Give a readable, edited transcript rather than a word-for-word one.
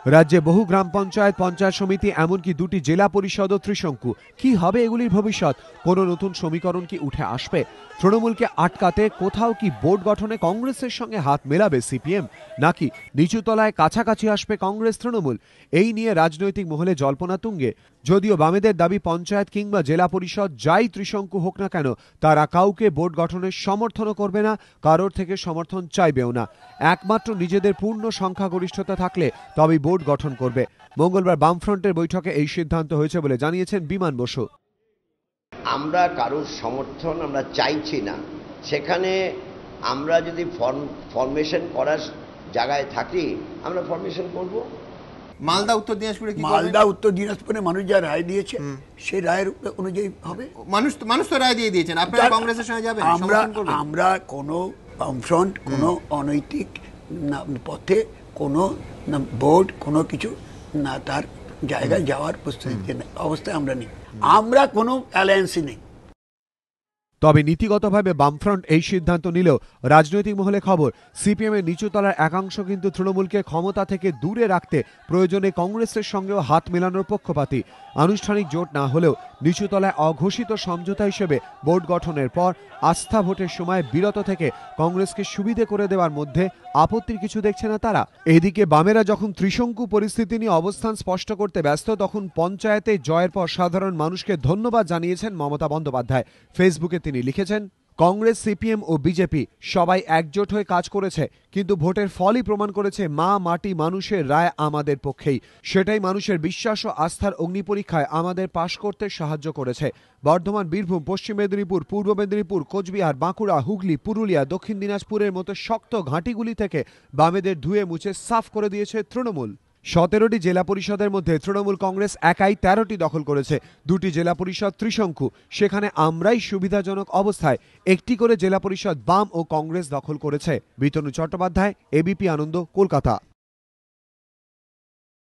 রাজ্যে বহু গ্রাম পঞ্চায়েত, পঞ্চায়েত সমিতি, এমনকি দুটি জেলা পরিষদ ও ত্রিশঙ্কু। কি হবে এগুলির ভবিষ্যৎ? কোনো নতুন সমীকরণ কি উঠে আসবে? তৃণমূলকে আটকাতে কোথাও কি বোর্ড গঠনে কংগ্রেসের সঙ্গে হাত মেলাবে সিপিএম, নাকি নিচুতলায় কাছাকাছি আসবে কংগ্রেস তৃণমূল? এই নিয়ে রাজনৈতিক মহলে জল্পনা তুঙ্গে। যদিও বামেদের দাবি, পঞ্চায়েত কিংবা জেলা পরিষদ যাই ত্রিশঙ্কু হোক না কেন, তারা কাউকে বোর্ড গঠনের সমর্থনও করবে না, কারোর থেকে সমর্থন চাইবেও না। একমাত্র নিজেদের পূর্ণ সংখ্যাগরিষ্ঠতা থাকলে তবেই বোর্ড গঠন করবে। মঙ্গলবার বামফ্রন্টের বৈঠকে এই সিদ্ধান্ত হয়েছে বলে জানিয়েছেন বিমান বসু। আমরা কারোর সমর্থন আমরা চাইছি না। সেখানে আমরা যদি ফরমেশন করার জায়গায় থাকি, আমরা ফরমেশন করব। মালদা উত্তর দিনাজপুরে কি মালদা উত্তর দিনাজপুরে মানুষ যা রায় দিয়েছে সেই রায়ের অনুযায়ী হবে। মানুষ তো রায় দিয়ে দিয়েছেন, আপনারা কংগ্রেসের সঙ্গে যাবেন? আমরা কোনো বামফ্রন্ট কোনো অনৈতিক পথে কোনো বোর্ড কোনো কিছু না, তার জায়গায় যাওয়ার অবস্থায় আমরা নেই। আমরা কোনো অ্যালায়েন্সই নেই। তবে নীতিগতভাবে বামফ্রন্ট এই সিদ্ধান্ত নিলেও রাজনৈতিক মহলে খবর, সিপিএম এর নিচুতলার একাংশ কিন্তু তৃণমূলকে ক্ষমতা থেকে দূরে রাখতে প্রয়োজনে কংগ্রেসের সঙ্গেও হাত মেলানোর পক্ষপাতী। আনুষ্ঠানিক জোট না হলেও নিচুতলায় অঘোষিত সমঝোতা হিসেবে বোর্ড গঠনের পর আস্থা ভোটের সময় বিরত থেকে কংগ্রেসকে সুবিধে করে দেওয়ার মধ্যে আপত্তির কিছু দেখছে না তারা। এদিকে বামেরা যখন ত্রিশঙ্কু পরিস্থিতি নিয়ে অবস্থান স্পষ্ট করতে ব্যস্ত, তখন পঞ্চায়েতে জয়ের পর সাধারণ মানুষকে ধন্যবাদ জানিয়েছেন মমতা বন্দ্যোপাধ্যায়। ফেসবুকে তিনি লিখেছেন, কংগ্রেস, সিপিএম ও বিজেপি সবাই একজোট হয়ে কাজ করেছে, কিন্তু ভোটের ফলই প্রমাণ করেছে মা মাটি মানুষের রায় আমাদের পক্ষেই। সেটাই মানুষের বিশ্বাস ও আস্থার অগ্নিপরীক্ষায় আমাদের পাশ করতে সাহায্য করেছে। বর্ধমান, বীরভূম, পশ্চিম মেদিনীপুর, পূর্ব মেদিনীপুর, কোচবিহার, বাঁকুড়া, হুগলি, পুরুলিয়া, দক্ষিণ দিনাজপুরের মতো শক্ত ঘাঁটিগুলি থেকে বামেদের ধুয়ে মুছে সাফ করে দিয়েছে তৃণমূল। 17টি জেলা পরিষদের মধ্যে তৃণমূল কংগ্রেস একাই 13টি দখল করেছে। দুটি জেলা পরিষদ ত্রিশঙ্কু, সেখানে আমরাই সুবিধাজনক অবস্থায়। একটি করে জেলা পরিষদ বাম ও কংগ্রেস দখল করেছে। বিতনু চট্টোপাধ্যায়, এবিপি আনন্দ, কলকাতা।